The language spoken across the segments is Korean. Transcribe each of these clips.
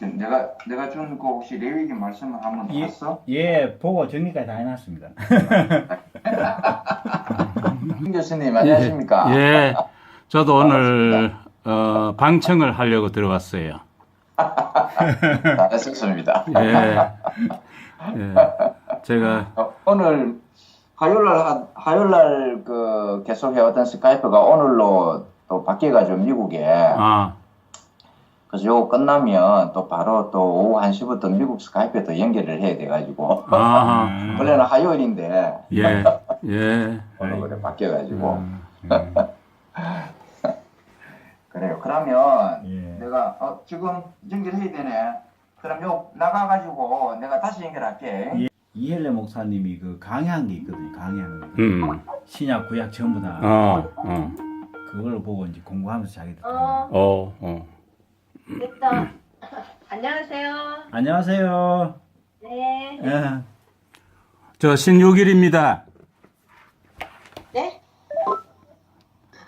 내가 준 거 혹시 레위기 말씀을 한번 봤어? 예, 보고 정리까지 다 해놨습니다. 김 교수님 안녕하십니까? 예, 저도 오늘 방청을 하려고 들어왔어요. 잘하셨습니다. 예, 예, 제가 오늘 화요일날 그 계속 해왔던 스카이프가 오늘로 또 바뀌어가지고 미국에 그래서 요거 끝나면 또 바로 또 오후 1시부터 미국 스카이프에 또 연결을 해야 돼가지고 원래는 화요일인데 예, 예, 오늘 그래 바뀌어가지고 그래요. 그러면 예. 내가 지금 연결해야 되네. 그럼 요 나가가지고 내가 다시 연결할게. 예. 이헬레 목사님이 그 강의한 게 있거든요. 강의하는 거. 신약 구약 전부 다 그걸 보고 이제 공부하면서 자기 듣고. 됐다. 안녕하세요. 안녕하세요. 네. 예. 저 신육일입니다. 네?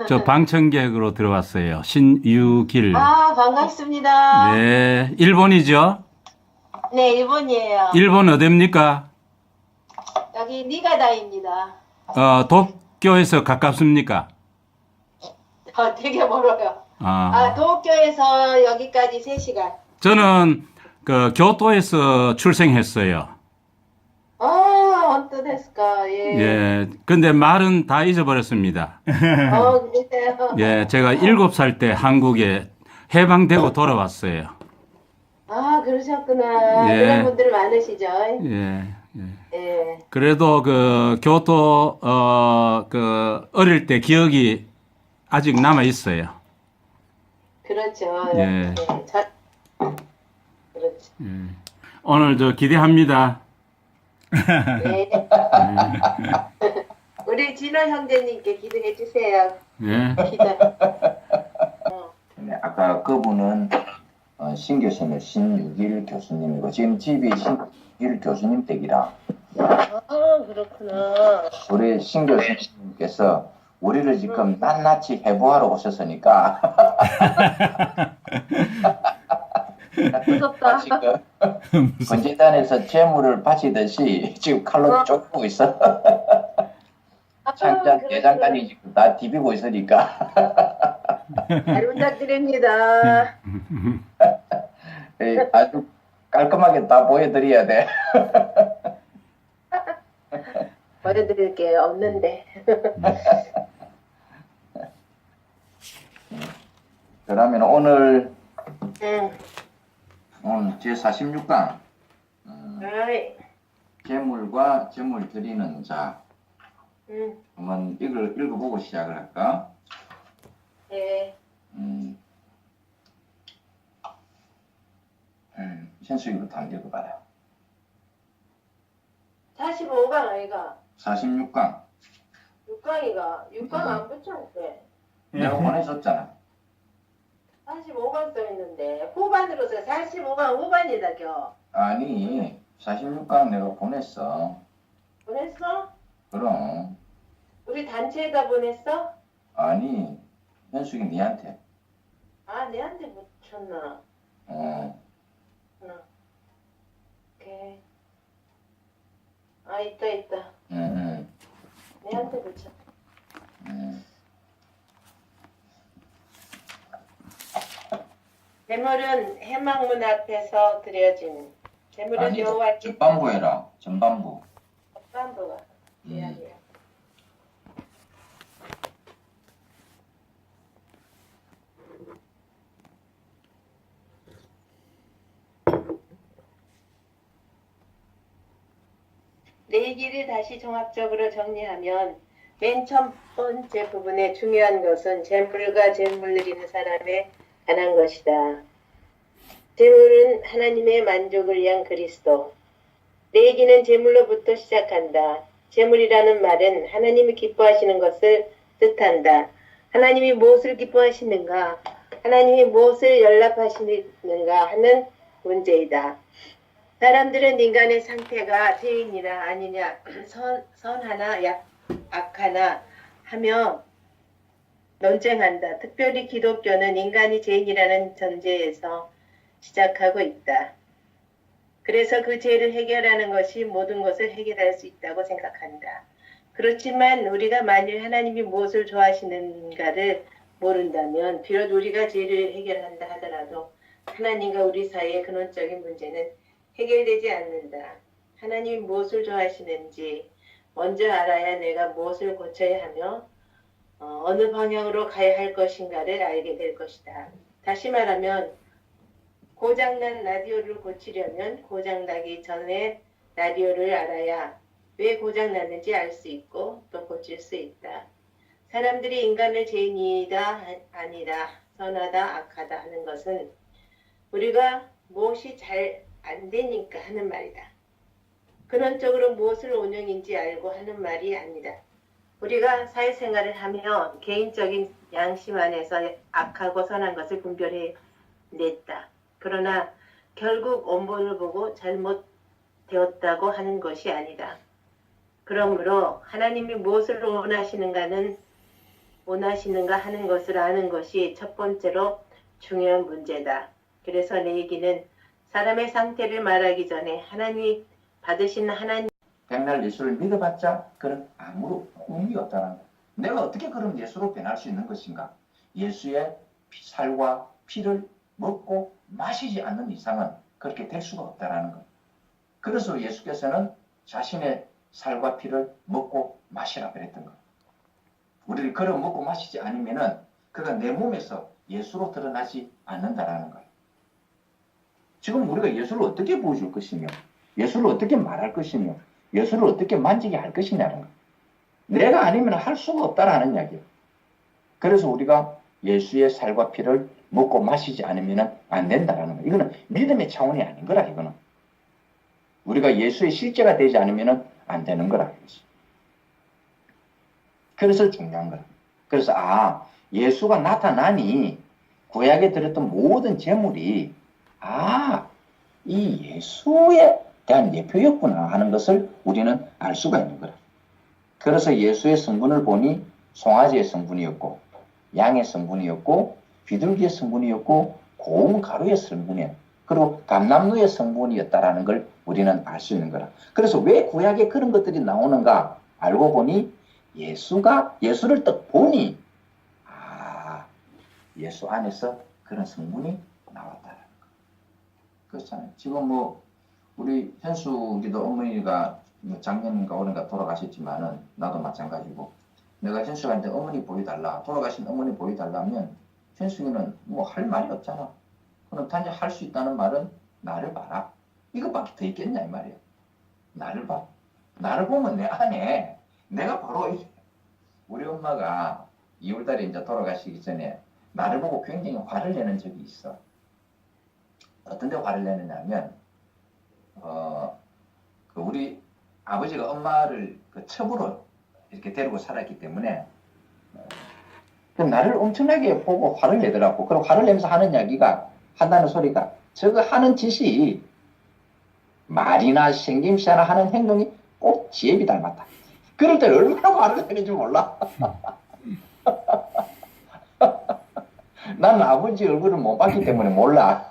저 방청객으로 들어왔어요. 신유길. 아, 반갑습니다. 네, 일본이죠? 네, 일본이에요. 일본 어딥니까? 여기 니가다입니다. 도쿄에서 가깝습니까? 되게 멀어요. 도쿄에서 여기까지 3시간. 저는 그 교토에서 출생했어요. 언뜻 했을까? 예. 예, 근데 말은 다 잊어버렸습니다. 그러세요? 예, 제가 7살 때 한국에 해방되고 돌아왔어요. 그러셨구나. 예. 그런 분들 많으시죠? 예, 예. 예. 그래도 그 교토, 어릴 때 기억이 아직 남아 있어요. 그렇죠. 예. 그렇죠. 예. 오늘 저 기대합니다. 네. 우리 진호 형제님께 기도해 주세요. 예. 기도. 네, 아까 그분은 신 교수님, 신유길 교수님이고 지금 집이 신유길 교수님 댁이라. 그렇구나. 우리 신 교수님께서 우리를 지금 낱낱이 해부하러 오셨으니까 무섭다. 지금 번제단에서 재물을 바치듯이 지금 칼로 쪼고 있어. 창장, 대장간이 지금 다 디비고 있으니까. 잘 부탁드립니다. 아주 깔끔하게 다 보여드려야 돼. 보여드릴 게 없는데. 그러면 오늘 응. 제46강 아이. 재물과 재물 드리는 자 응. 한번 읽어보고 시작을 할까? 예. 현수이부터 한번 읽어봐라. 45강 아이가. 46강 6강이가. 6강 안 붙였대. 내가 보내줬잖아. 45강 써있는데 후반으로서 45강 후반이다 겨. 아니 46강 내가 보냈어. 보냈어? 그럼 우리 단체에다 보냈어? 아니 현숙이 니한테. 내한테 붙였나? 응. 오케이. 있다. 내한테 붙여. 재물은 해망문 앞에서 드려진 재물은 아니 여호와께 전반부 해라. 전반부. 전반부가 미안해요. 내 얘기를 다시 종합적으로 정리하면 맨 첫 번째 부분의 중요한 것은 재물과 재물 드리는 사람에 관한 것이다. 재물은 하나님의 만족을 위한 그리스도. 내 얘기는 재물로부터 시작한다. 재물이라는 말은 하나님이 기뻐하시는 것을 뜻한다. 하나님이 무엇을 기뻐하시는가? 하나님이 무엇을 연락하시는가 하는 문제이다. 사람들은 인간의 상태가 죄인이나 아니냐, 선하나 악하나 하며 논쟁한다. 특별히 기독교는 인간이 죄인이라는 전제에서 시작하고 있다. 그래서 그 죄를 해결하는 것이 모든 것을 해결할 수 있다고 생각한다. 그렇지만 우리가 만일 하나님이 무엇을 좋아하시는가를 모른다면 비록 우리가 죄를 해결한다 하더라도 하나님과 우리 사이의 근원적인 문제는 해결되지 않는다. 하나님이 무엇을 좋아하시는지 먼저 알아야 내가 무엇을 고쳐야 하며 어느 방향으로 가야 할 것인가를 알게 될 것이다. 다시 말하면 고장난 라디오를 고치려면 고장나기 전에 라디오를 알아야 왜 고장났는지 알 수 있고 또 고칠 수 있다. 사람들이 인간을 죄인이다 아니다 선하다 악하다 하는 것은 우리가 무엇이 잘 안 되니까 하는 말이다. 근원적으로 무엇을 온영인지 알고 하는 말이 아니다. 우리가 사회생활을 하며 개인적인 양심 안에서 악하고 선한 것을 분별해냈다. 그러나 결국 원본을 보고 잘못되었다고 하는 것이 아니다. 그러므로 하나님이 무엇을 원하시는가 하는 것을 아는 것이 첫 번째로 중요한 문제다. 그래서 내 얘기는 사람의 상태를 말하기 전에 하나님이 받으신 하나님 백날 예수를 믿어봤자 그런 아무런 의미 없다는 거야. 내가 어떻게 그럼 예수로 변할 수 있는 것인가? 예수의 살과 피를 먹고 마시지 않는 이상은 그렇게 될 수가 없다는 거야. 그래서 예수께서는 자신의 살과 피를 먹고 마시라 그랬던 거야. 우리를 걸어 먹고 마시지 않으면은 그가 내 몸에서 예수로 드러나지 않는다라는 거야. 지금 우리가 예수를 어떻게 보여줄 것이며 예수를 어떻게 말할 것이며 예수를 어떻게 만지게 할 것이냐는 거야. 내가 아니면 할 수가 없다라는 이야기야. 그래서 우리가 예수의 살과 피를 먹고 마시지 않으면 안 된다라는 거야. 이거는 믿음의 차원이 아닌 거라 이거는. 우리가 예수의 실제가 되지 않으면 안 되는 거라 이거지. 그래서 중요한 거야. 그래서 예수가 나타나니 구약에 들었던 모든 제물이 이 예수에 대한 예표였구나 하는 것을 우리는 알 수가 있는 거라. 그래서 예수의 성분을 보니 송아지의 성분이었고 양의 성분이었고 비둘기의 성분이었고 고운 가루의 성분이었고 그리고 감람루의 성분이었다라는 걸 우리는 알 수 있는 거라. 그래서 왜 구약에 그런 것들이 나오는가 알고 보니 예수를 딱 보니 예수 안에서 그런 성분이 나왔다라는 거. 그렇잖아요. 지금 우리 현숙이도 어머니가 작년인가 올해인가 돌아가셨지만은 나도 마찬가지고 내가 현숙한테 어머니 보여달라 돌아가신 어머니 보여달라면 현숙이는 할 말이 없잖아. 그럼 단지 할 수 있다는 말은 나를 봐라. 이것밖에 더 있겠냐 이 말이야. 나를 봐. 나를 보면 내 안에 내가 바로 우리 엄마가 2월달에 이제 돌아가시기 전에 나를 보고 굉장히 화를 내는 적이 있어. 어떤 데 화를 내느냐면 우리 아버지가 엄마를 첩으로 이렇게 데리고 살았기 때문에 나를 엄청나게 보고 화를 내더라고. 그리고 화를 내면서 하는 이야기가 한다는 소리가 저거 하는 짓이 말이나 생김새나 하는 행동이 꼭 지혜비 닮았다. 그럴 때 얼마나 화를 내는지 몰라. 나는 아버지 얼굴을 못 봤기 때문에 몰라.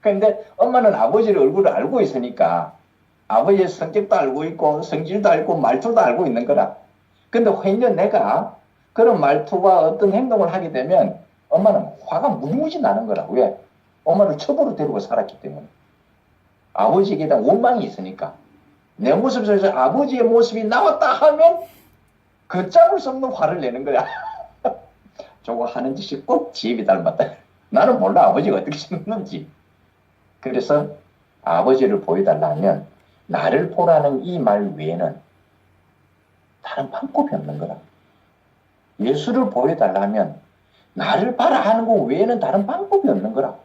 근데 엄마는 아버지의 얼굴을 알고 있으니까 아버지의 성격도 알고 있고 성질도 알고 말투도 알고 있는 거라. 근데 회년 내가 그런 말투와 어떤 행동을 하게 되면 엄마는 화가 무지무지 나는 거라. 왜? 엄마를 첩으로 데리고 살았기 때문에. 아버지에게 대한 원망이 있으니까. 내 모습 속에서 아버지의 모습이 나왔다 하면 걷잡을 수 없는 화를 내는 거야. 저거 하는 짓이 꼭 지혜비 닮았다. 나는 몰라 아버지가 어떻게 생겼는지. 그래서 아버지를 보여달라 하면 나를 보라는 이 말 외에는 다른 방법이 없는 거라. 예수를 보여달라 하면 나를 봐라 하는 것 외에는 다른 방법이 없는 거라.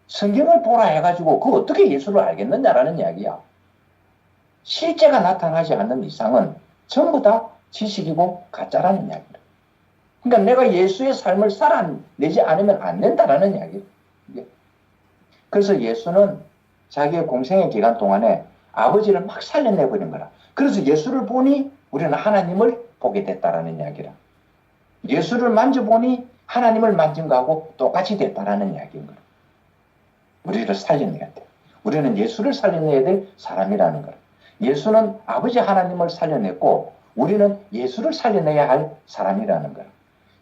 성경을 보라 해가지고 그 어떻게 예수를 알겠느냐라는 이야기야. 실제가 나타나지 않는 이상은 전부 다 지식이고 가짜라는 이야기다. 그러니까 내가 예수의 삶을 살아내지 않으면 안 된다라는 이야기야. 그래서 예수는 자기의 공생의 기간 동안에 아버지를 막 살려내버린 거라. 그래서 예수를 보니 우리는 하나님을 보게 됐다라는 이야기라. 예수를 만져보니 하나님을 만진 거하고 똑같이 됐다라는 이야기인 거라. 우리를 살려내야 돼. 우리는 예수를 살려내야 될 사람이라는 거야. 예수는 아버지 하나님을 살려냈고 우리는 예수를 살려내야 할 사람이라는 거야.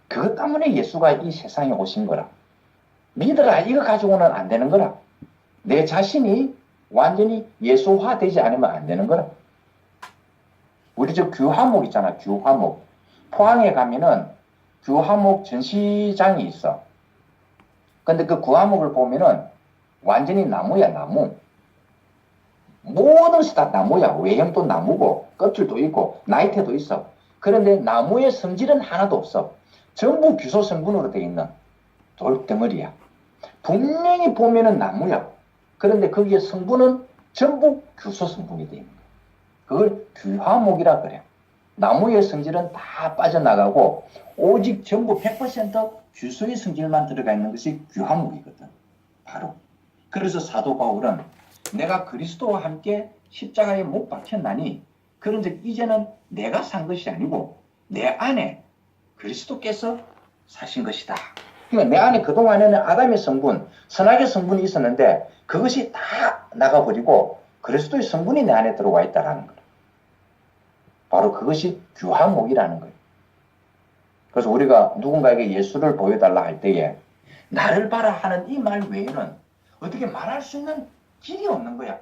그것 때문에 예수가 이 세상에 오신 거라. 믿어라 이거 가지고는 안 되는 거라. 내 자신이 완전히 예수화 되지 않으면 안 되는 거라. 우리 저 규화목 있잖아. 규화목. 포항에 가면은 규화목 전시장이 있어. 근데 그 규화목을 보면은 완전히 나무야, 나무. 모든 것이 다 나무야. 외형도 나무고, 껍질도 있고, 나이테도 있어. 그런데 나무의 성질은 하나도 없어. 전부 규소 성분으로 되어 있는 돌덩어리야. 분명히 보면은 나무야. 그런데 거기에 성분은 전부 규소 성분이 되어 있는 거야. 그걸 규화목이라 그래. 나무의 성질은 다 빠져나가고, 오직 전부 100% 규소의 성질만 들어가 있는 것이 규화목이거든. 바로. 그래서 사도 바울은 내가 그리스도와 함께 십자가에 못 박혔나니 그런즉 이제는 내가 산 것이 아니고 내 안에 그리스도께서 사신 것이다. 그러니까 내 안에 그동안에는 아담의 성분, 선악의 성분이 있었는데 그것이 다 나가버리고 그리스도의 성분이 내 안에 들어와 있다는 거예요. 바로 그것이 규화목이라는 거예요. 그래서 우리가 누군가에게 예수를 보여달라 할 때에 나를 봐라 하는 이 말 외에는 어떻게 말할 수 있는 길이 없는 거야.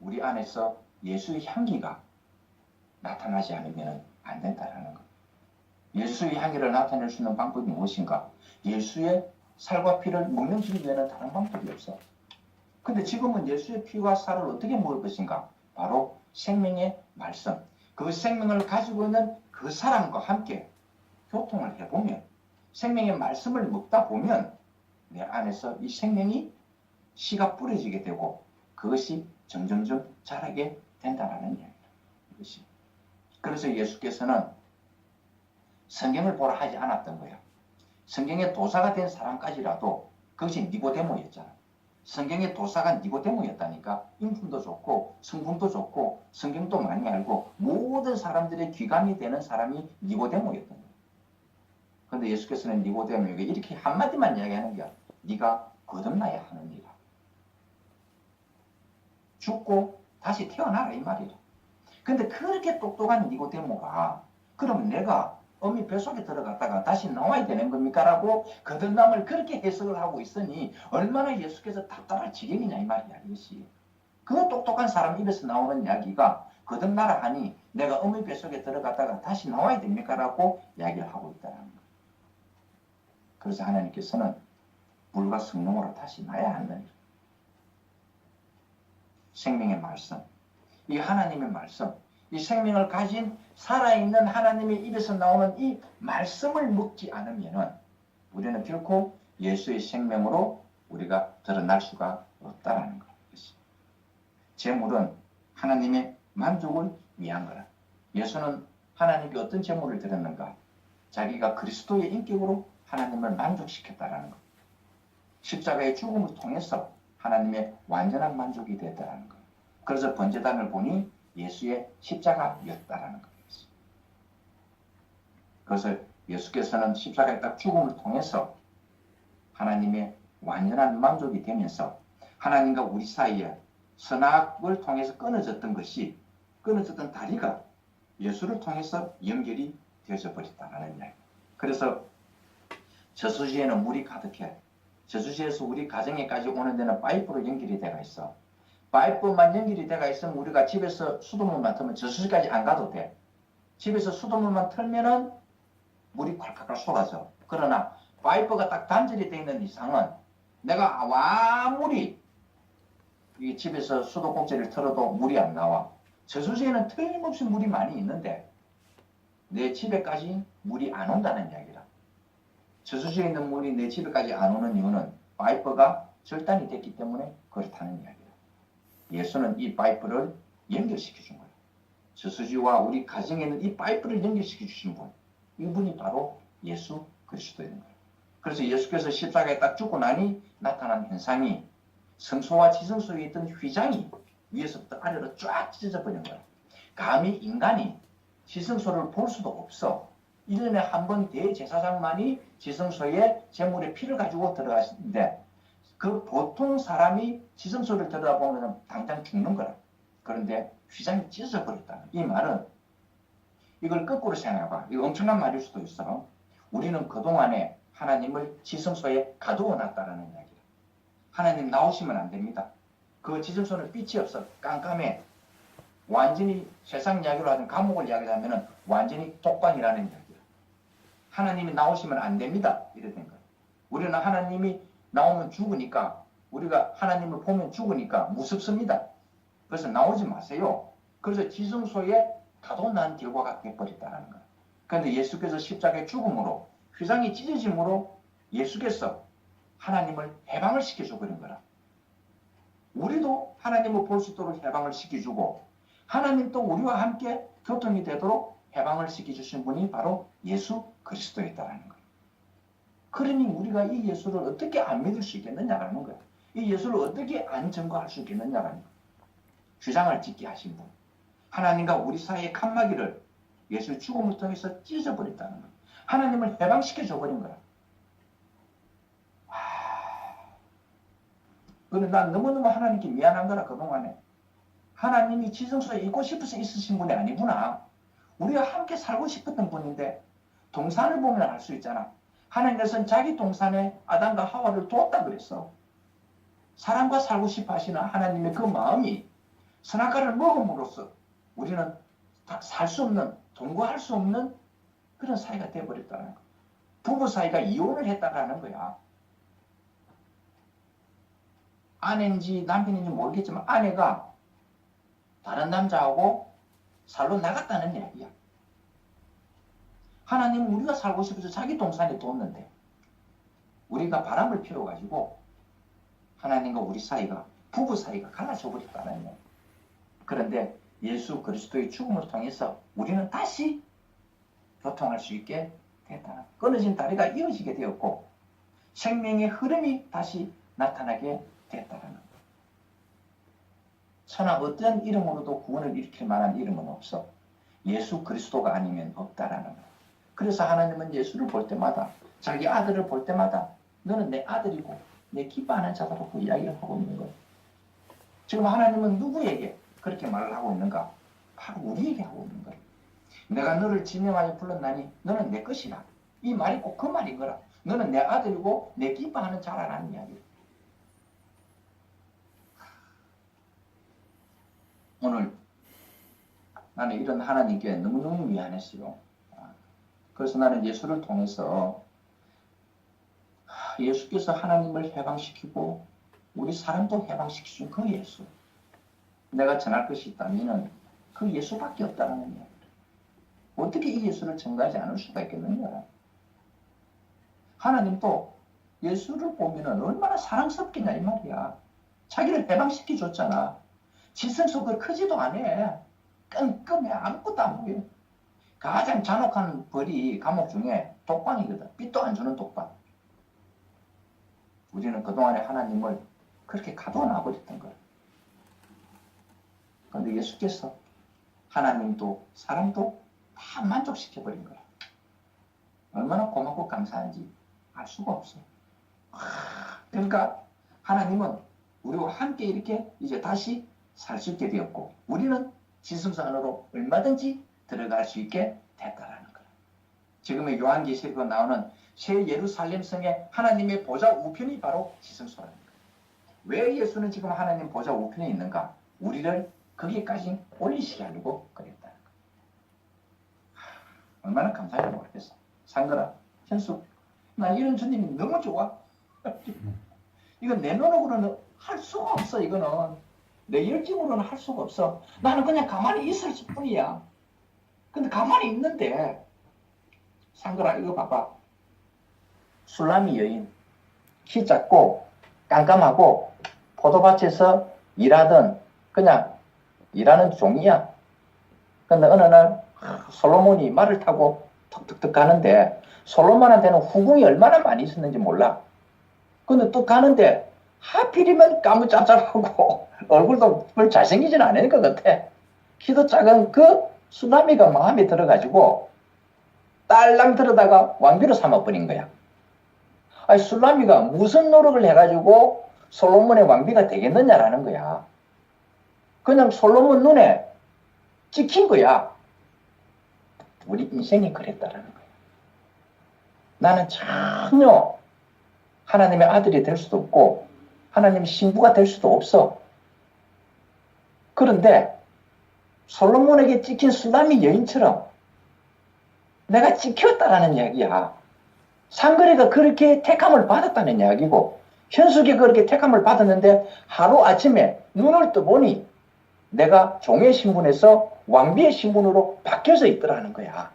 우리 안에서 예수의 향기가 나타나지 않으면 안 된다는 거. 예수의 향기를 나타낼 수 있는 방법이 무엇인가? 예수의 살과 피를 먹는 길 외에는 다른 방법이 없어. 근데 지금은 예수의 피와 살을 어떻게 먹을 것인가? 바로 생명의 말씀. 그 생명을 가지고 있는 그 사람과 함께 교통을 해보면 생명의 말씀을 먹다 보면 내 안에서 이 생명이 씨가 뿌려지게 되고 그것이 점점점 자라게 된다는 이야기입니다. 이것이. 그래서 예수께서는 성경을 보라 하지 않았던 거예요. 성경의 도사가 된 사람까지라도 그것이 니고데모였잖아. 성경의 도사가 니고데모였다니까. 인품도 좋고 성품도 좋고 성경도 많이 알고 모든 사람들의 귀감이 되는 사람이 니고데모였던 거예요. 그런데 예수께서는 니고데모에게 이렇게 한마디만 이야기하는 거야. 네가 거듭나야 하느니라. 죽고 다시 태어나라 이 말이야. 근데 그렇게 똑똑한 니고데모가 그럼 내가 어미 뱃속에 들어갔다가 다시 나와야 되는 겁니까? 라고 거듭남을 그렇게 해석을 하고 있으니 얼마나 예수께서 답답할 지경이냐 이 말이야. 이것이. 그 똑똑한 사람 입에서 나오는 이야기가 거듭나라 하니 내가 어미 뱃속에 들어갔다가 다시 나와야 됩니까? 라고 이야기를 하고 있다는 거야. 그래서 하나님께서는 물과 성령으로 다시 나야 한다는 거야. 생명의 말씀, 이 하나님의 말씀, 이 생명을 가진 살아있는 하나님의 입에서 나오는 이 말씀을 먹지 않으면 우리는 결코 예수의 생명으로 우리가 드러날 수가 없다라는 것이. 제물은 하나님의 만족을 위한 거라. 예수는 하나님께 어떤 제물을 드렸는가? 자기가 그리스도의 인격으로 하나님을 만족시켰다라는 것. 십자가의 죽음을 통해서 하나님의 완전한 만족이 됐다라는 것. 그래서 번제단을 보니 예수의 십자가였다라는 것이죠. 그래서 예수께서는 십자가의 딱 죽음을 통해서 하나님의 완전한 만족이 되면서 하나님과 우리 사이에 선악을 통해서 끊어졌던 것이 끊어졌던 다리가 예수를 통해서 연결이 되어져 버렸다는 이야기. 그래서 저수지에는 물이 가득해. 저수지에서 우리 가정에까지 오는 데는 파이프로 연결이 되어 있어. 파이프만 연결이 되어 있으면 우리가 집에서 수돗물만 틀면 저수지까지 안 가도 돼. 집에서 수돗물만 틀면은 물이 콸콸콸 쏟아져. 그러나 파이프가 딱 단절이 되어 있는 이상은 내가 아무리 이 집에서 수도꼭지를 틀어도 물이 안 나와. 저수지에는 틀림없이 물이 많이 있는데 내 집에까지 물이 안 온다는 이야기라. 저수지에 있는 물이 내 집에까지 안 오는 이유는 파이프가 절단이 됐기 때문에 그렇다는 이야기라. 예수는 이 파이프를 연결시켜 준 거예요. 저수지와 우리 가정에 있는 이 파이프를 연결시켜 주신 분. 이분이 바로 예수 그리스도인 거예요. 그래서 예수께서 십자가에 딱 죽고 나니 나타난 현상이 성소와 지성소에 있던 휘장이 위에서부터 아래로 쫙 찢어져 버린 거예요. 감히 인간이 지성소를 볼 수도 없어. 1년에 한 번 대제사장만이 지성소에 제물의 피를 가지고 들어가시는데 그 보통 사람이 지성소를 들여다보면 당장 죽는 거라. 그런데 휘장이 찢어져 버렸다. 이 말은 이걸 거꾸로 생각해봐. 이거 엄청난 말일 수도 있어. 우리는 그동안에 하나님을 지성소에 가두어 놨다라는 이야기야. 하나님 나오시면 안 됩니다. 그 지성소는 빛이 없어. 깜깜해. 완전히 세상 이야기로 하든 감옥을 이야기하면 완전히 독방이라는 이야기야. 하나님이 나오시면 안 됩니다. 이래 된 거야. 우리는 하나님이 나오면 죽으니까, 우리가 하나님을 보면 죽으니까 무섭습니다. 그래서 나오지 마세요. 그래서 지성소에 가둬난 결과가 돼버렸다는 거야. 그런데 예수께서 십자가의 죽음으로, 휘장이 찢어짐으로 예수께서 하나님을 해방을 시켜줘 버린 거라. 우리도 하나님을 볼 수 있도록 해방을 시켜주고, 하나님도 우리와 함께 교통이 되도록 해방을 시켜주신 분이 바로 예수 그리스도였다라는 거예요. 그러니 우리가 이 예수를 어떻게 안 믿을 수 있겠느냐라는 거예요. 이 예수를 어떻게 안 증거할 수 있겠느냐라는 거예요. 휘장을 찢게 하신 분. 하나님과 우리 사이의 칸막이를 예수의 죽음을 통해서 찢어버렸다는 거예요. 하나님을 해방시켜줘 버린 거야. 그런데 난 너무너무 하나님께 미안한 거라, 그동안에. 하나님이 지성소에 있고 싶어서 있으신 분이 아니구나. 우리가 함께 살고 싶었던 분인데, 동산을 보면 알 수 있잖아. 하나님께서는 자기 동산에 아담과 하와를 두었다 그랬어. 사람과 살고 싶어 하시는 하나님의 그 마음이 선악과를 먹음으로써 우리는 살 수 없는, 동거할 수 없는 그런 사이가 되어버렸다는 거야. 부부 사이가 이혼을 했다라는 거야. 아내인지 남편인지 모르겠지만 아내가 다른 남자하고 살러 나갔다는 이야기야. 하나님은 우리가 살고 싶어서 자기 동산에 뒀는데 우리가 바람을 피워가지고 하나님과 우리 사이가, 부부 사이가 갈라져 버렸다는 거야. 그런데 예수 그리스도의 죽음을 통해서 우리는 다시 교통할 수 있게 됐다. 끊어진 다리가 이어지게 되었고 생명의 흐름이 다시 나타나게 됐다는 거야. 천하 어떤 이름으로도 구원을 일으킬 만한 이름은 없어. 예수 그리스도가 아니면 없다라는 거야. 그래서 하나님은 예수를 볼 때마다, 자기 아들을 볼 때마다 너는 내 아들이고 내 기뻐하는 자다라고 이야기를 하고 있는 거예요. 지금 하나님은 누구에게 그렇게 말을 하고 있는가? 바로 우리에게 하고 있는 거예요. 내가 너를 지명하여 불렀나니 너는 내 것이라. 이 말이 꼭 그 말인 거라. 너는 내 아들이고 내 기뻐하는 자라라는 이야기예요. 오늘 나는 이런 하나님께 너무너무 미안했어요. 그래서 나는 예수를 통해서 예수께서 하나님을 해방시키고 우리 사람도 해방시키신 그 예수, 내가 전할 것이 있다면 그 예수밖에 없다는 이야기예요. 어떻게 이 예수를 전가하지 않을 수가 있겠느냐. 하나님도 예수를 보면 얼마나 사랑스럽겠냐 이 말이야. 자기를 해방시켜줬잖아. 지성소가 크지도 않아. 끔끔해. 아무것도 안 보여. 가장 잔혹한 벌이 감옥 중에 독방이거든. 빛도 안 주는 독방. 우리는 그동안에 하나님을 그렇게 가둬 놔버렸던 거야. 그런데 예수께서 하나님도 사람도 다 만족시켜버린 거야. 얼마나 고맙고 감사한지 알 수가 없어. 그러니까 하나님은 우리와 함께 이렇게 이제 다시 살 수 있게 되었고 우리는 지성소 안으로 얼마든지 들어갈 수 있게 됐다라는 거야. 지금의 요한계시록에 나오는 새 예루살렘 성에 하나님의 보좌 우편이 바로 지성소라는 거야. 왜 예수는 지금 하나님 보좌 우편에 있는가? 우리를 거기까지 올리시게 하려고 그랬다는 거야. 얼마나 감사한지 모르겠어. 상거라, 현숙, 나 이런 주님이 너무 좋아. 이건 내 노력으로는 할 수가 없어. 이거는 내 열정으로는 할 수가 없어. 나는 그냥 가만히 있을 뿐이야. 근데 가만히 있는데 상거라 이거 봐봐. 술람이 여인, 키 작고 깜깜하고 포도밭에서 일하던 그냥 일하는 종이야. 근데 어느 날 솔로몬이 말을 타고 턱턱턱 가는데 솔로몬한테는 후궁이 얼마나 많이 있었는지 몰라. 근데 또 가는데 하필이면 까무잡잡하고 얼굴도 별 잘생기진 않을 것 같아. 키도 작은 그 수나미가 마음에 들어가지고 딸랑 들어다가 왕비로 삼아버린 거야. 아니 수나미가 무슨 노력을 해가지고 솔로몬의 왕비가 되겠느냐라는 거야. 그냥 솔로몬 눈에 찍힌 거야. 우리 인생이 그랬다라는 거야. 나는 전혀 하나님의 아들이 될 수도 없고 하나님의 신부가 될 수도 없어. 그런데 솔로몬에게 찍힌 술람미 여인처럼 내가 찍혔다라는 이야기야. 상거리가 그렇게 택함을 받았다는 이야기고 현숙이 그렇게 택함을 받았는데 하루 아침에 눈을 떠보니 내가 종의 신분에서 왕비의 신분으로 바뀌어서 있더라는 거야.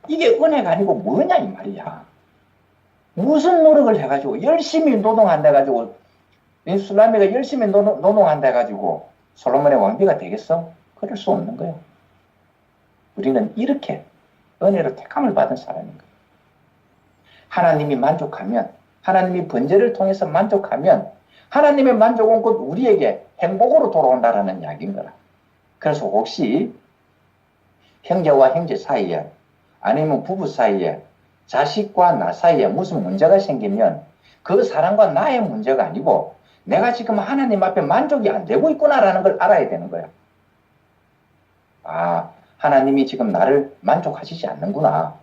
이게 은혜가 아니고 뭐냐 이 말이야. 무슨 노력을 해가지고 열심히 노동한다 해가지고 술람미가 열심히 노동한다 해가지고 솔로몬의 왕비가 되겠어? 그럴 수 없는 거야. 우리는 이렇게 은혜로 택함을 받은 사람인 거야. 하나님이 만족하면 하나님이 번제를 통해서 만족하면 하나님의 만족은 곧 우리에게 행복으로 돌아온다라는 이야기인 거라. 그래서 혹시 형제와 형제 사이에 아니면 부부 사이에 자식과 나 사이에 무슨 문제가 생기면 그 사람과 나의 문제가 아니고 내가 지금 하나님 앞에 만족이 안 되고 있구나라는 걸 알아야 되는 거야. 아, 하나님이 지금 나를 만족하시지 않는구나.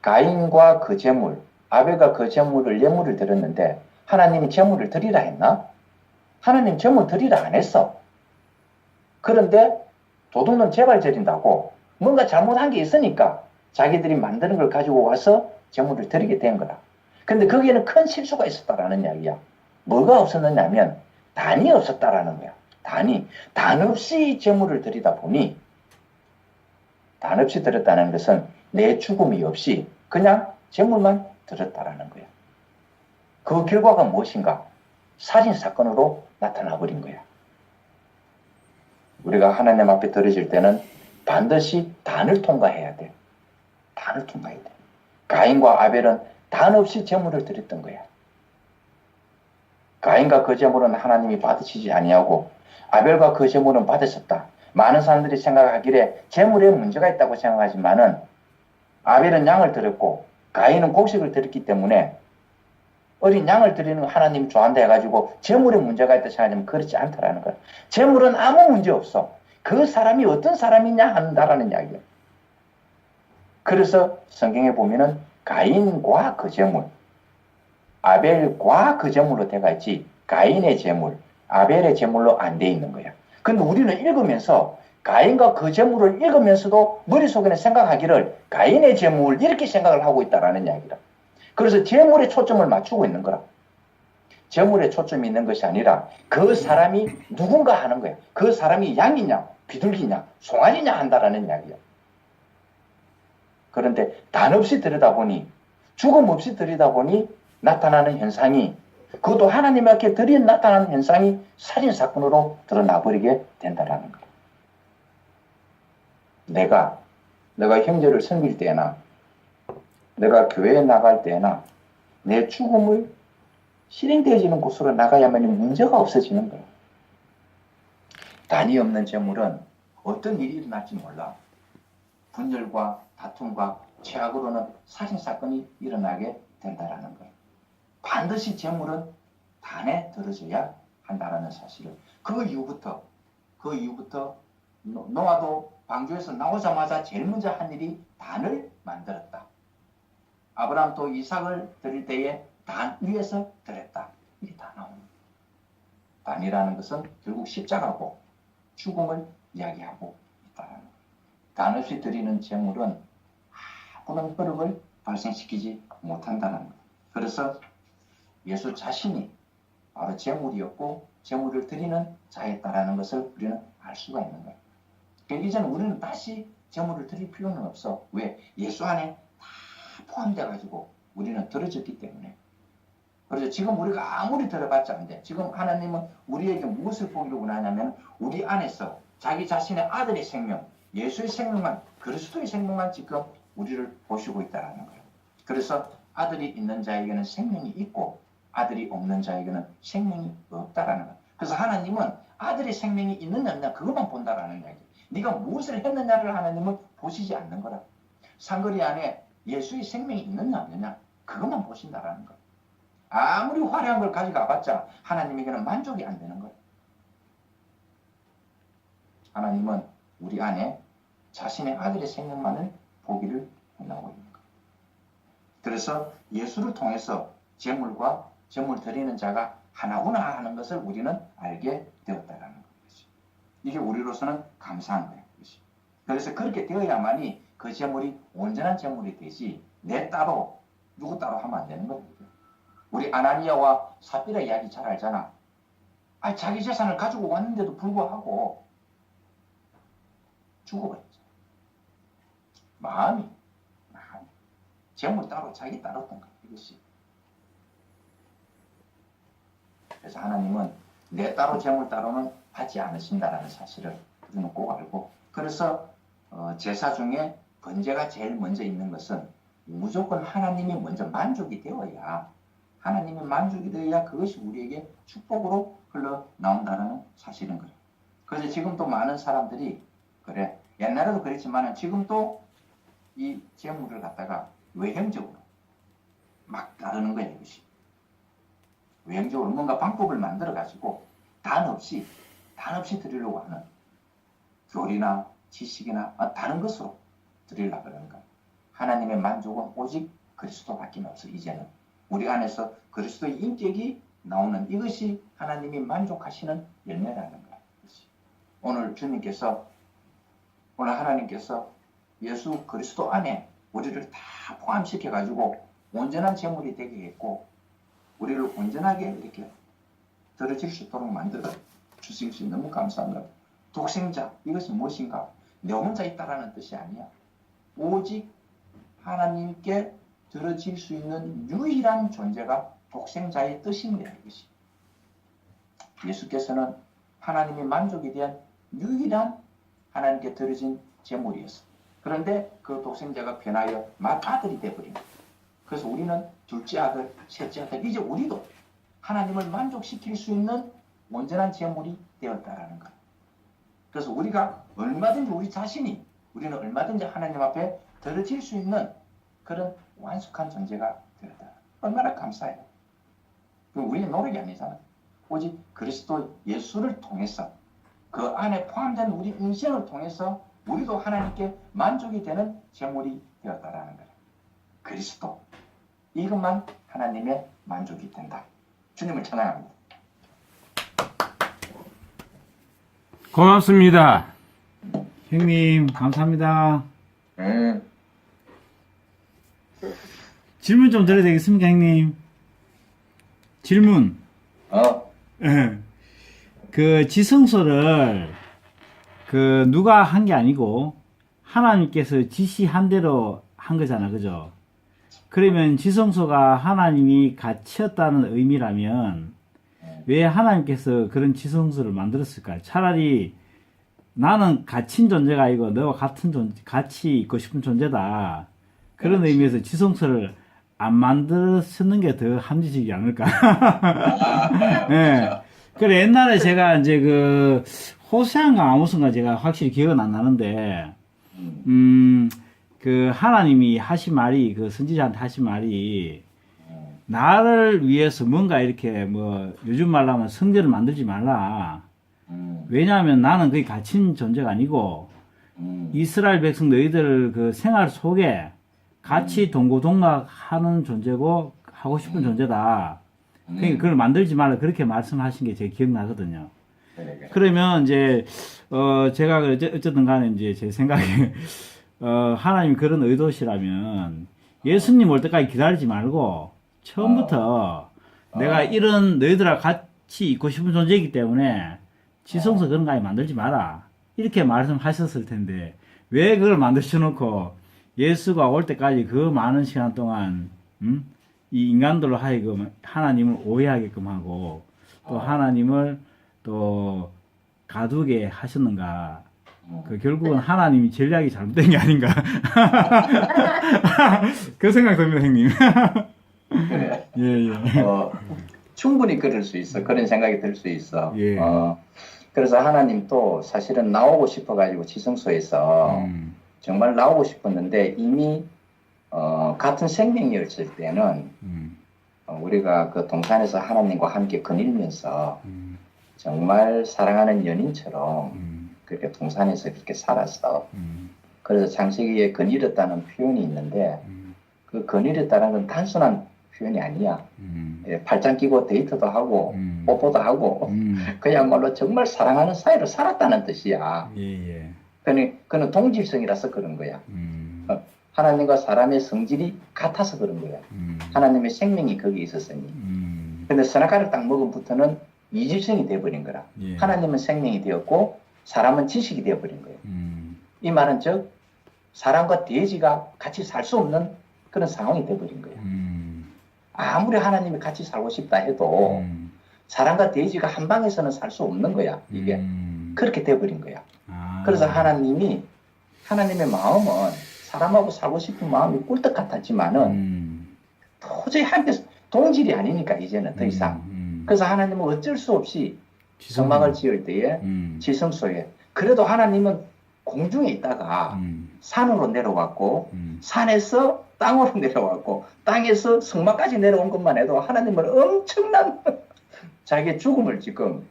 가인과 그 제물, 아벨과 그 제물을 예물을 드렸는데 하나님이 제물을 드리라 했나? 하나님 제물 드리라 안 했어. 그런데 도둑놈 제발 드린다고 뭔가 잘못한 게 있으니까 자기들이 만드는 걸 가지고 와서 제물을 드리게 된 거라. 근데 거기에는 큰 실수가 있었다라는 이야기야. 뭐가 없었느냐면 단이 없었다라는 거야. 단 없이 제물을 드리다 보니 단 없이 드렸다는 것은 내 죽음이 없이 그냥 제물만 드렸다라는 거야. 그 결과가 무엇인가? 살인사건으로 나타나 버린 거야. 우리가 하나님 앞에 드려질 때는 반드시 단을 통과해야 돼. 단을 통과해야 돼. 가인과 아벨은 단 없이 제물을 드렸던 거야. 가인과 그 제물은 하나님이 받으시지 아니하고 아벨과 그 제물은 받으셨다. 많은 사람들이 생각하기에 제물에 문제가 있다고 생각하지만은 아벨은 양을 드렸고 가인은 곡식을 드렸기 때문에 어린 양을 드리는 거 하나님이 좋아한다 해가지고 제물에 문제가 있다 생각하면 그렇지 않다라는 거야. 제물은 아무 문제 없어. 그 사람이 어떤 사람이냐 한다라는 이야기야. 그래서 성경에 보면은 가인과 그 제물, 아벨과 그 제물로 돼가 있지 가인의 제물, 아벨의 제물로 안 돼 있는 거야. 근데 우리는 읽으면서 가인과 그 제물을 읽으면서도 머릿속에는 생각하기를 가인의 제물 이렇게 생각을 하고 있다라는 이야기라. 그래서 제물에 초점을 맞추고 있는 거라. 제물에 초점이 있는 것이 아니라 그 사람이 누군가 하는 거야. 그 사람이 양이냐 비둘기냐 송아지냐 한다라는 이야기야. 그런데 단 없이 들여다보니 죽음 없이 들여다보니 나타나는 현상이 그것도 하나님 앞에 나타나는 현상이 살인사건으로 드러나버리게 된다라는 거야. 내가 형제를 섬길 때나 내가 교회에 나갈 때나 내 죽음을 실행되어지는 곳으로 나가야만 문제가 없어지는 거야. 단이 없는 재물은 어떤 일이 일어날지 몰라. 분열과 다툼과 죄악으로는 살인사건이 일어나게 된다라는 거야. 반드시 재물은 단에 들어져야 한다라는 사실을 그 이후부터 노아도 방주에서 나오자마자 제일 먼저 한 일이 단을 만들었다. 아브라함도 이삭을 드릴 때에 단 위에서 드렸다. 이게 다 나옵니다. 단이라는 것은 결국 십자가고 죽음을 이야기하고 있다는 거예요. 단 없이 드리는 제물은 아무런 거룩을 발생시키지 못한다는 거예요. 그래서 예수 자신이 바로 제물이었고 제물을 드리는 자였다라는 것을 우리는 알 수가 있는 거예요. 그러니까 이제는 우리는 다시 제물을 드릴 필요는 없어. 왜? 예수 안에 다 포함돼가지고 우리는 들어졌기 때문에. 그래서 지금 우리가 아무리 들어봤자 안 돼. 지금 하나님은 우리에게 무엇을 보이려고 하냐면 우리 안에서 자기 자신의 아들의 생명, 예수의 생명만, 그리스도의 생명만 지금 우리를 보시고 있다는 거예요. 그래서 아들이 있는 자에게는 생명이 있고 아들이 없는 자에게는 생명이 없다라는 거예요. 그래서 하나님은 아들의 생명이 있느냐 없느냐 그것만 본다라는 이야기. 네가 무엇을 했느냐를 하나님은 보시지 않는 거라. 상거리 안에 예수의 생명이 있느냐 없느냐 그것만 보신다라는 거예요. 아무리 화려한 걸 가져가봤자 하나님에게는 만족이 안 되는 거예요. 하나님은 우리 안에 자신의 아들의 생명만을 보기를 원하고 있는 거예요. 그래서 예수를 통해서 제물과 제물 드리는 자가 하나구나 하는 것을 우리는 알게 되었다라는 것이죠. 이게 우리로서는 감사한 거예요. 그래서 그렇게 되어야만이 그 제물이 온전한 제물이 되지 내 따로 누구 따로 하면 안 되는 거예요. 우리 아나니아와 삽비라 이야기 잘 알잖아. 아니, 자기 재산을 가지고 왔는데도 불구하고 죽어버렸죠. 마음이 재물 따로 자기 따랐던 거예요. 이것이. 그래서 하나님은 내 따로 재물 따로는 하지 않으신다라는 사실을 우리는 꼭 알고, 그래서 제사 중에 번제가 제일 먼저 있는 것은 무조건 하나님이 먼저 만족이 되어야, 하나님이 만족이 되어야 그것이 우리에게 축복으로 흘러나온다는 사실인 거예요. 그래서 지금도 많은 사람들이 그래, 옛날에도 그랬지만 지금도 이 제물을 갖다가 외형적으로 막 따르는 거예요. 이것이 외형적으로 뭔가 방법을 만들어 가지고 단 없이 드리려고 하는, 교리나 지식이나 다른 것으로 드리려고 그러는 거예요. 하나님의 만족은 오직 그리스도밖에 없어. 이제는 우리 안에서 그리스도의 인격이 나오는 이것이 하나님이 만족하시는 열매라는 거예요. 오늘 하나님께서 예수 그리스도 안에 우리를 다 포함시켜 가지고 온전한 제물이 되게 했고, 우리를 온전하게 이렇게 들어질 수 있도록 만들어 주신 것이 너무 감사합니다. 독생자, 이것이 무엇인가? 내 혼자 있다라는 뜻이 아니야. 오직 하나님께 들어질 수 있는 유일한 존재가 독생자의 뜻인 거야. 이것이. 예수께서는 하나님의 만족에 대한 유일한 하나님께 들어진 제물이었어. 그런데 그 독생자가 변하여 맏아들이 되어버린 거야. 그래서 우리는 둘째 아들, 셋째 아들, 이제 우리도 하나님을 만족시킬 수 있는 온전한 제물이 되었다라는 거야. 그래서 우리가 얼마든지 우리는 얼마든지 하나님 앞에 들어질 수 있는 그런 완숙한 존재가 되었다. 얼마나 감사해요. 우리의 노력이 아니잖아. 오직 그리스도 예수를 통해서, 그 안에 포함된 우리 인생을 통해서 우리도 하나님께 만족이 되는 제물이 되었다라는 거예요. 그리스도, 이것만 하나님의 만족이 된다. 주님을 찬양합니다. 고맙습니다. 형님 감사합니다. 질문 좀 드려도 되겠습니까, 형님? 질문. 그 지성소를 누가 한 게 아니고 하나님께서 지시한 대로 한 거잖아, 그죠? 그러면 지성소가 하나님이 갇혔다는 의미라면 왜 하나님께서 그런 지성소를 만들었을까요? 차라리 나는 갇힌 존재가 아니고 너와 같이 있고 싶은 존재다. 그런 의미에서 지성소를 안 만들었는 게 더 합리적이지 않을까? 네. 그래, 옛날에 제가 이제 호세아인가 아모스인가 제가 확실히 기억은 안 나는데, 하나님이 하신 말이, 선지자한테 하신 말이, 나를 위해서 뭔가 이렇게 요즘 말로 하면 성전을 만들지 말라. 왜냐하면 나는 거기 갇힌 존재가 아니고, 이스라엘 백성 너희들 생활 속에 같이 동고동락하는 존재고, 하고 싶은 존재다. 그러니까 그걸 만들지 말라. 그렇게 말씀하신 게 제 기억나거든요. 그러면 이제, 제가 어쨌든 간에 이제 제 생각에, 하나님 그런 의도시라면 예수님 올 때까지 기다리지 말고 처음부터 내가 이런 너희들하고 같이 있고 싶은 존재이기 때문에 지성소 그런 거 아예 만들지 마라. 이렇게 말씀하셨을 텐데 왜 그걸 만드셔놓고 예수가 올 때까지 그 많은 시간 동안, 이 인간들로 하여금 하나님을 오해하게끔 하고 또 하나님을 또 가두게 하셨는가. 결국은 하나님이 전략이 잘못된 게 아닌가. 그 생각 듭니다, 형님. 그래. 예. 충분히 그럴 수 있어. 그런 생각이 들 수 있어. 예. 그래서 하나님도 사실은 나오고 싶어가지고 지성소에서 정말 나오고 싶었는데 이미 같은 생명이었을 때는 우리가 그 동산에서 하나님과 함께 거닐면서 정말 사랑하는 연인처럼 그렇게 동산에서 그렇게 살았어. 그래서 창세기에 거닐었다는 표현이 있는데 그 거닐었다는 건 단순한 표현이 아니야. 예, 팔짱 끼고 데이트도 하고 뽀뽀도 하고 그야말로 정말 사랑하는 사이로 살았다는 뜻이야. 예. 그는 동질성이라서 그런 거야. 하나님과 사람의 성질이 같아서 그런 거야. 하나님의 생명이 거기에 있었으니. 근데 선악과를 딱 먹은부터는 이질성이 되어버린 거라. 예. 하나님은 생명이 되었고 사람은 지식이 되어버린 거예요. 이 말은 즉 사람과 돼지가 같이 살 수 없는 그런 상황이 되어버린 거예요. 아무리 하나님이 같이 살고 싶다 해도 사람과 돼지가 한 방에서는 살 수 없는 거야. 이게 그렇게 되어버린 거야. 그래서 하나님의 마음은 사람하고 살고 싶은 마음이 꿀떡 같았지만은 도저히 함께 동질이 아니니까 이제는 더 이상. 그래서 하나님은 어쩔 수 없이 성막을 지을 때에 지성소에 그래도 하나님은 공중에 있다가 산으로 내려왔고 산에서 땅으로 내려왔고 땅에서 성막까지 내려온 것만 해도 하나님은 엄청난 자기의 죽음을 지금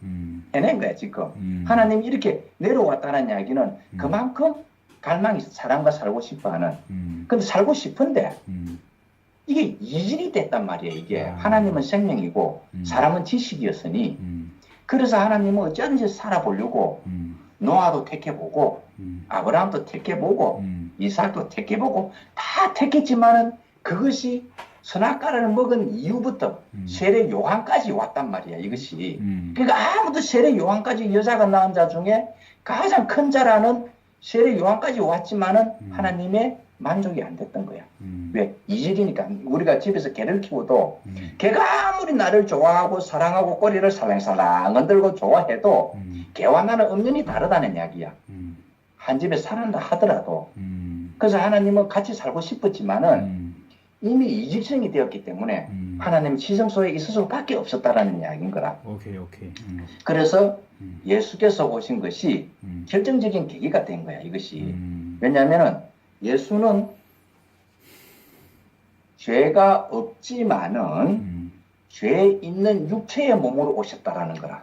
해낸 거야 지금. 하나님이 이렇게 내려왔다는 이야기는 그만큼 갈망이 있어. 사람과 살고 싶어하는. 근데 살고 싶은데 이게 이질이 됐단 말이에요. 이게 하나님은 생명이고 사람은 지식이었으니 그래서 하나님은 어쩌든지 살아보려고 노아도 택해보고 아브라함도 택해보고 이삭도 택해보고 다 택했지만은 그것이 선악과를 먹은 이후부터 세례 요한까지 왔단 말이야 이것이. 그러니까 아무도 세례 요한까지 여자가 낳은 자 중에 가장 큰 자라는 세례 요한까지 왔지만은 하나님의 만족이 안 됐던 거야. 왜? 이질이니까. 우리가 집에서 개를 키워도 개가 아무리 나를 좋아하고 사랑하고 꼬리를 살랑살랑 흔들고 좋아해도 개와 나는 엄연히 다르다는 이야기야. 한 집에 살았다 하더라도. 그래서 하나님은 같이 살고 싶었지만은 이미 이질성이 되었기 때문에 하나님 지성소에 있을 수밖에 없었다라는 이야기인 거라. 오케이. 그래서 예수께서 오신 것이 결정적인 계기가 된 거야 이것이. 왜냐하면은 예수는 죄가 없지만은 죄 있는 육체의 몸으로 오셨다라는 거라.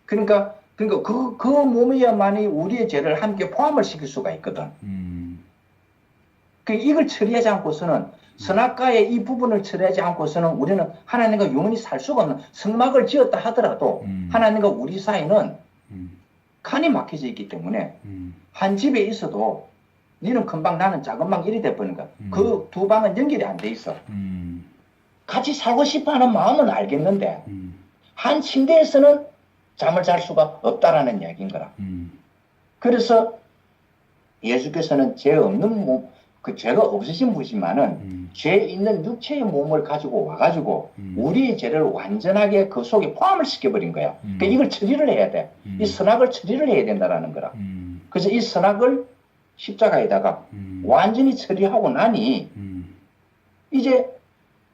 그러니까 그 몸이야만이 우리의 죄를 함께 포함을 시킬 수가 있거든. 이걸 처리하지 않고서는 선악과의 이 부분을 처리하지 않고서는 우리는 하나님과 영원히 살 수가 없는 성막을 지었다 하더라도 하나님과 우리 사이는 칸이 막혀져 있기 때문에 한 집에 있어도 너는 큰 방 나는 작은 방 이리 돼버리는 거야. 그 두 방은 연결이 안 돼 있어. 같이 살고 싶어하는 마음은 알겠는데 한 침대에서는 잠을 잘 수가 없다라는 이야기인 거라. 그래서 예수께서는 죄 없는 몸, 그 죄가 없으신 분이지만은 죄 있는 육체의 몸을 가지고 와가지고 우리의 죄를 완전하게 그 속에 포함을 시켜버린 거야. 그러니까 이걸 처리를 해야 돼. 이 선악을 처리를 해야 된다라는 거라. 그래서 이 선악을 십자가에다가 완전히 처리하고 나니 이제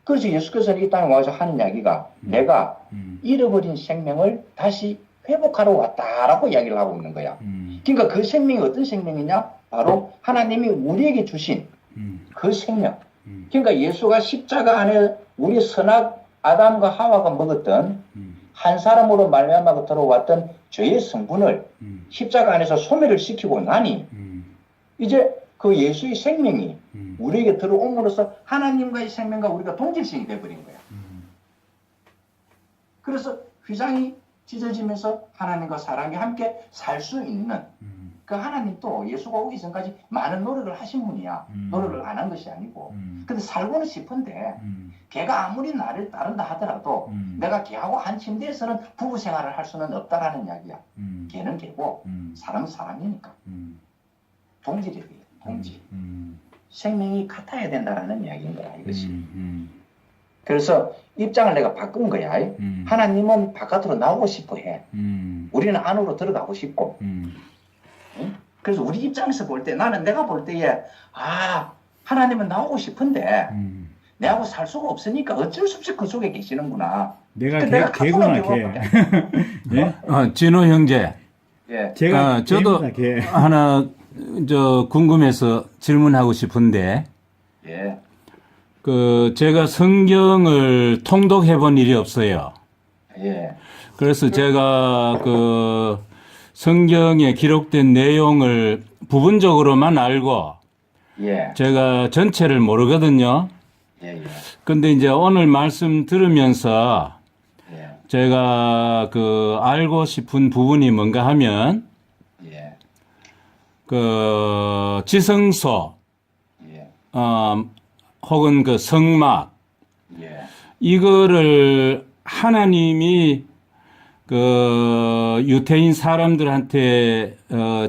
그래서 예수께서는 이 땅에 와서 하는 이야기가 내가 잃어버린 생명을 다시 회복하러 왔다라고 이야기를 하고 있는 거야. 그러니까 그 생명이 어떤 생명이냐? 바로 하나님이 우리에게 주신 그 생명. 그러니까 예수가 십자가 안에 우리 선악 아담과 하와가 먹었던 한 사람으로 말미암아 들어왔던 죄의 성분을 십자가 안에서 소멸을 시키고 나니 이제 그 예수의 생명이 우리에게 들어옴으로써 하나님과의 생명과 우리가 동질성이 되어버린 거야. 그래서 휘장이 찢어지면서 하나님과 사람이 함께 살 수 있는 그 하나님도 예수가 오기 전까지 많은 노력을 하신 분이야. 노력을 안 한 것이 아니고. 근데 살고는 싶은데 걔가 아무리 나를 따른다 하더라도 내가 걔하고 한 침대에서는 부부 생활을 할 수는 없다라는 이야기야. 걔는 걔고 사람은 사람이니까. 동질이에요. 동질. 생명이 같아야 된다라는 이야기인 거야. 이것이. 그래서 입장을 내가 바꾼 거야. 하나님은 바깥으로 나오고 싶어 해. 우리는 안으로 들어가고 싶고. 그래서 우리 입장에서 볼 때 나는 내가 볼 때에 하나님은 나오고 싶은데 내하고 살 수가 없으니까 어쩔 수 없이 그 속에 계시는구나. 내가 개구나 개. 예? 진호 형제. 예. 제가 저도 개. 하나 궁금해서 질문하고 싶은데 예. 제가 성경을 통독해 본 일이 없어요. 예. 그래서 제가 성경에 기록된 내용을 부분적으로만 알고 예. 제가 전체를 모르거든요. 예. 예. 근데 이제 오늘 말씀 들으면서 예. 제가 알고 싶은 부분이 뭔가 하면 예. 지성소, 예. 혹은 성막, 예. 이거를 하나님이 유태인 사람들한테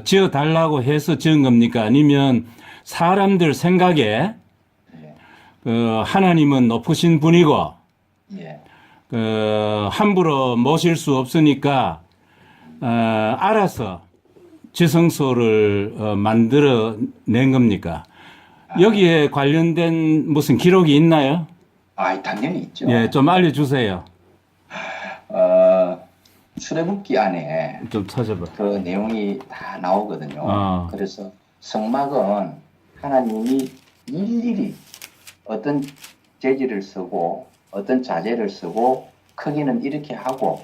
지어 달라고 해서 지은 겁니까? 아니면 사람들 생각에 예. 하나님은 높으신 분이고 예. 함부로 모실 수 없으니까 알아서 지성소를 만들어 낸 겁니까? 여기에 관련된 무슨 기록이 있나요? 당연히 있죠. 예, 좀 알려주세요. 출애굽기 안에 좀 찾아봐. 그 내용이 다 나오거든요. 그래서 성막은 하나님이 일일이 어떤 재질을 쓰고 어떤 자재를 쓰고 크기는 이렇게 하고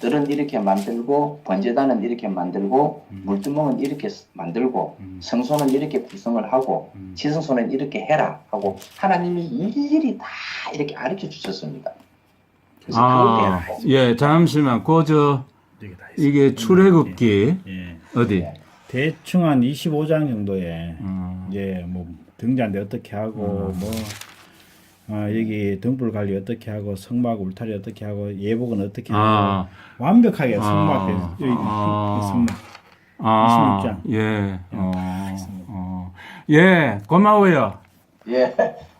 뜰은 이렇게 만들고 번제단은 이렇게 만들고 물두멍은 이렇게 만들고 성소는 이렇게 구성을 하고 지성소는 이렇게 해라 하고 하나님이 일일이 다 이렇게 가르쳐 주셨습니다. 그래서 예, 잠시만. 이게 출애굽기 예. 어디? 대충 한 25장 정도에 이제 뭐 등잔대 어떻게 하고 여기 등불 관리 어떻게 하고 성막 울타리 어떻게 하고 예복은 어떻게 하고 완벽하게 성막 여기 성막 26장. 예. 예, 고마워요. 예.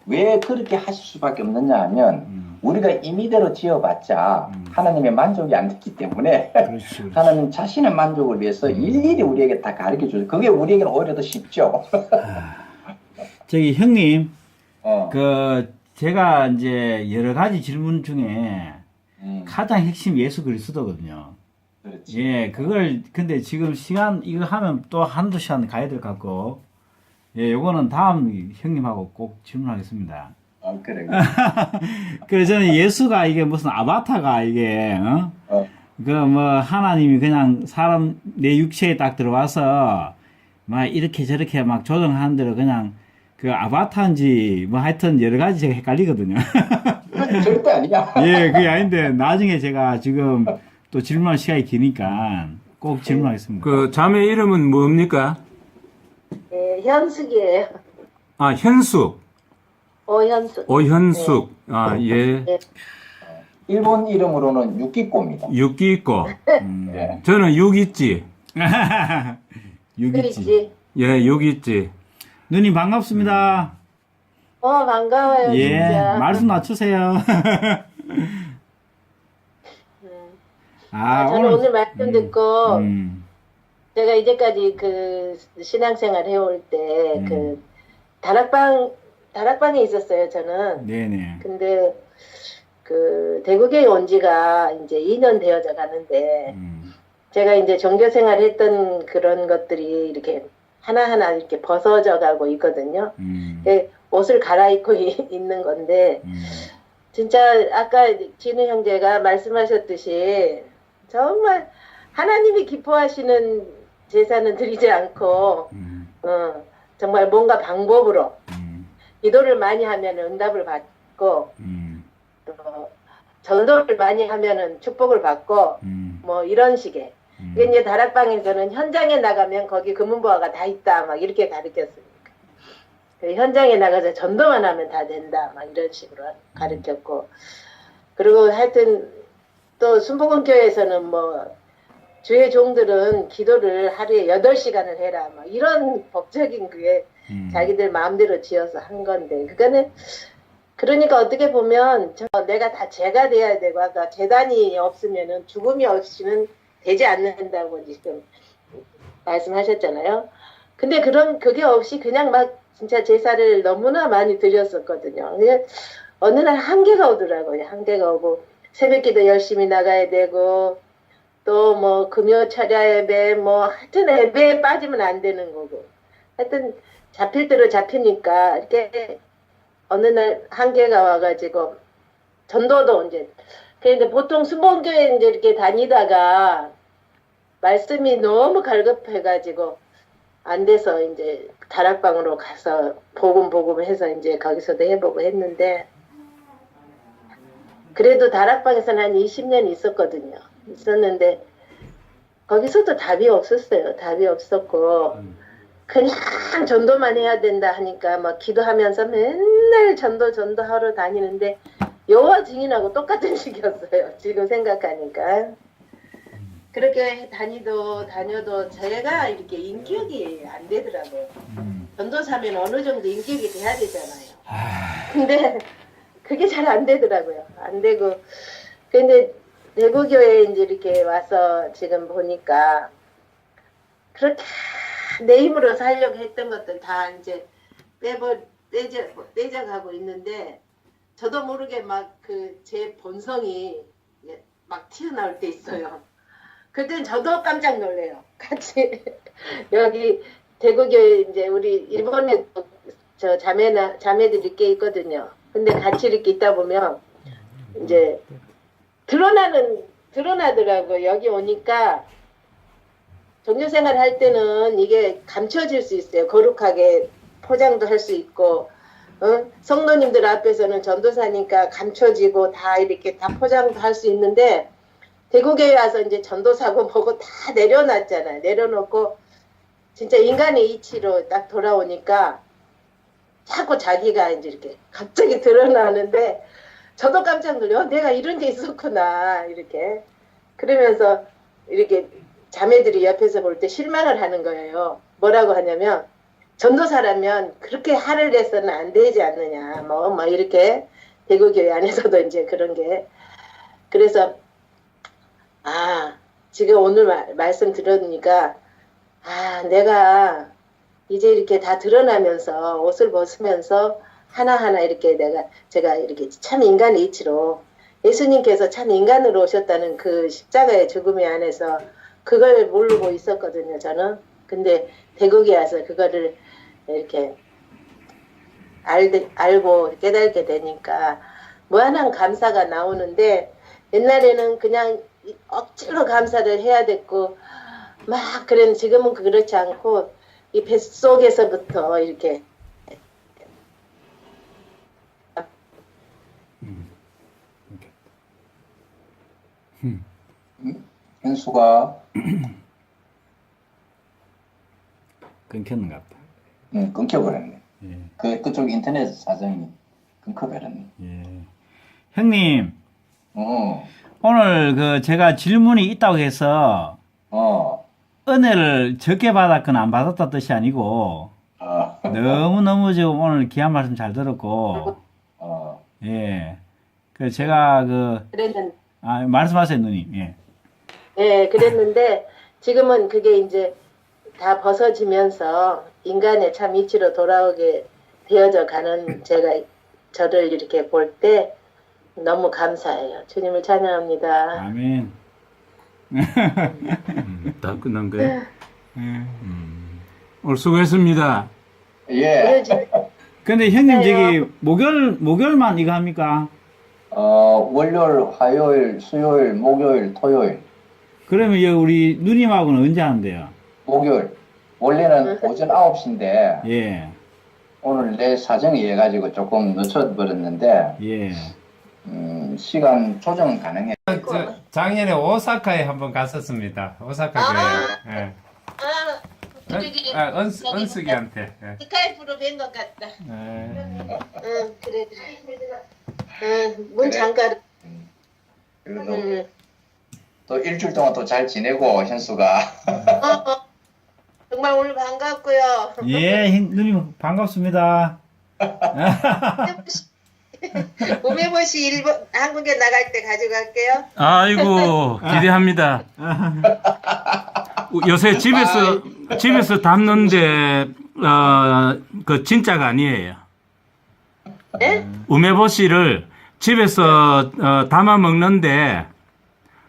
왜 그렇게 하실 수밖에 없느냐 하면 우리가 임의대로 지어봤자 하나님의 만족이 안 됐기 때문에 그렇지. 하나님 자신의 만족을 위해서 일일이 우리에게 다 가르쳐 주죠. 그게 우리에게는 오히려 더 쉽죠. 저기 형님, 제가 이제 여러 가지 질문 중에 가장 핵심 예수 그리스도거든요. 그렇지. 예, 근데 지금 이거 하면 또 한두 시간 가야 될 것 같고, 예, 요거는 다음 형님하고 꼭 질문하겠습니다. 그래. 그래서 저는 예수가 이게 무슨 아바타가 이게, 하나님이 그냥 사람, 내 육체에 딱 들어와서, 막 이렇게 저렇게 막 조정하는 대로 그냥 아바타인지, 하여튼 여러 가지 제가 헷갈리거든요. 절대 아니야. 예, 그게 아닌데, 나중에 제가 지금 또 질문할 시간이 기니까 꼭 질문하겠습니다. 자매 이름은 뭡니까? 네, 현숙이에요. 현숙. 오현숙. 오현숙. 예. 네. 일본 이름으로는 유키코입니다. 육기있고. 예. 저는 육있지. 유기지. 예, 육있지. 누님 반갑습니다. 반가워요. 예, 진짜. 말씀 낮추세요. 저는 오늘 말씀 듣고 제가 이제까지 신앙생활 해올 때 다락방에 있었어요. 저는. 네네. 근데 대구교회 온 지가 이제 2년 되어져 가는데 제가 이제 종교생활 했던 그런 것들이 이렇게 하나하나 이렇게 벗어져 가고 있거든요. 옷을 갈아입고 있는 건데 진짜 아까 진우 형제가 말씀하셨듯이 정말 하나님이 기뻐하시는 제사는 드리지 않고 정말 뭔가 방법으로 기도를 많이 하면 응답을 받고 또 전도를 많이 하면은 축복을 받고 뭐 이런 식의 이게 이제 다락방에서는 현장에 나가면 거기 금은보화가 다 있다 막 이렇게 가르쳤으니까 현장에 나가서 전도만 하면 다 된다 막 이런 식으로 가르쳤고 그리고 하여튼 또 순복음교회에서는 뭐 주의 종들은 기도를 하루에 8시간을 해라 막 이런 법적인 그게 자기들 마음대로 지어서 한 건데 그러니까 어떻게 보면 내가 다 죄가 돼야 되고 아까 재단이 없으면은 죽음이 없이는 되지 않는다고 지금 말씀하셨잖아요. 근데 그게 없이 그냥 막 진짜 제사를 너무나 많이 드렸었거든요. 어느 날 한계가 오더라고요. 한계가 오고 새벽기도 열심히 나가야 되고 또 뭐 금요 철야 예배 뭐 하여튼 예배에 빠지면 안 되는 거고 하여튼 잡힐 대로 잡히니까 이렇게 어느 날 한계가 와가지고 전도도 이제 그런데 보통 수봉교회 이제 이렇게 다니다가 말씀이 너무 갈급해가지고 안 돼서 이제 다락방으로 가서 복음 해서 이제 거기서도 해보고 했는데 그래도 다락방에서는 한 20년 있었는데 거기서도 답이 없었어요. 답이 없었고 그냥 전도만 해야 된다 하니까 막 기도하면서 맨날 전도하러 다니는데 여호와 증인하고 똑같은 식이었어요. 지금 생각하니까. 그렇게 다녀도 제가 이렇게 인격이 안 되더라고요. 전도사면 어느 정도 인격이 돼야 되잖아요. 근데 그게 잘 안 되더라고요. 안 되고. 근데 대구교회에 이제 이렇게 와서 지금 보니까 그렇게 내 힘으로 살려고 했던 것들 다 이제 떼져가고 있는데 저도 모르게 막 제 본성이 막 튀어나올 때 있어요. 그땐 저도 깜짝 놀래요. 같이 여기 대구교회 이제 우리 일본에 저 자매들이 꽤 있거든요. 근데 같이 이렇게 있다 보면 이제 드러나더라고. 여기 오니까 종교생활 할 때는 이게 감춰질 수 있어요. 거룩하게 포장도 할 수 있고, 성도님들 앞에서는 전도사니까 감춰지고 다 이렇게 다 포장도 할 수 있는데, 대구교회 와서 이제 전도사고 뭐고 다 내려놨잖아요. 내려놓고, 진짜 인간의 이치로 딱 돌아오니까, 자꾸 자기가 이제 이렇게 갑자기 드러나는데, 저도 깜짝 놀려. 내가 이런 게 있었구나. 이렇게. 그러면서 이렇게 자매들이 옆에서 볼 때 실망을 하는 거예요. 뭐라고 하냐면, 전도사라면 그렇게 화를 내서는 안 되지 않느냐. 뭐 이렇게. 대구교회 안에서도 이제 그런 게. 그래서, 지금 오늘 말씀 들으니까, 내가 이제 이렇게 다 드러나면서 옷을 벗으면서 하나하나 이렇게 제가 이렇게 참 인간의 이치로 예수님께서 참 인간으로 오셨다는 그 십자가의 죽음의 안에서 그걸 모르고 있었거든요, 저는. 근데 대국에 와서 그거를 이렇게 알고 깨닫게 되니까 무한한 감사가 나오는데 옛날에는 그냥 억지로 감사를 해야 됐고 막 그랬는데 지금은 그렇지 않고 이 뱃속에서부터 이렇게 현수가 끊겼는가 보다. 끊겨버렸네. 예. 그쪽 인터넷 사정이 끊겨버렸네. 예. 형님, 어, 오늘 제가 질문이 있다고 해서 은혜를 적게 받았거나 안 받았다 뜻이 아니고 너무너무 지금 오늘 귀한 말씀 잘 들었고 예. 제가 그랬는데 말씀하세요, 누님. 예. 예, 그랬는데 지금은 그게 이제 다 벗어지면서 인간의 참 이치로 돌아오게 되어져 가는 저를 이렇게 볼 때 너무 감사해요. 주님을 찬양합니다. 아멘. 다 끝난 거예요? 오늘 수고했습니다. 예. 근데 형님 저기 목요일만 이거 합니까? 월요일, 화요일, 수요일, 목요일, 토요일. 그러면 우리 누님하고는 언제 하는데요? 목요일. 원래는 오전 9시인데 예. 오늘 내 사정이 해가지고 조금 늦춰버렸는데 예. 시간 조정은 가능해. 작년에 오사카에 한번 갔었습니다. 오사카 교회. 예. 은숙이한테. 예. 스카이프로 뵌 것 같다. 예. 그래. 문 잠가를. 그래도 또 일주일 동안 또 잘 지내고 현수가. 정말 오늘 반갑고요. 예, 누님 반갑습니다. 우메보시 일본 한국에 나갈 때 가져갈게요. 아이고 기대합니다. 요새 집에서 담는데 그 진짜가 아니에요. 네? 우메보시를 집에서 담아 먹는데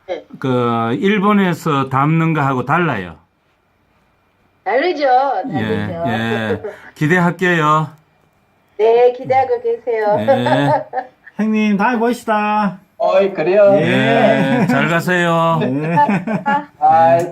네. 그 일본에서 담는 거하고 달라요. 다르죠. 예, 예. 기대할게요. 네, 기대하고 계세요. 네. 형님, 다음에 봅시다. 어이, 그래요. 예. 네, 잘 가세요. 네. 아이.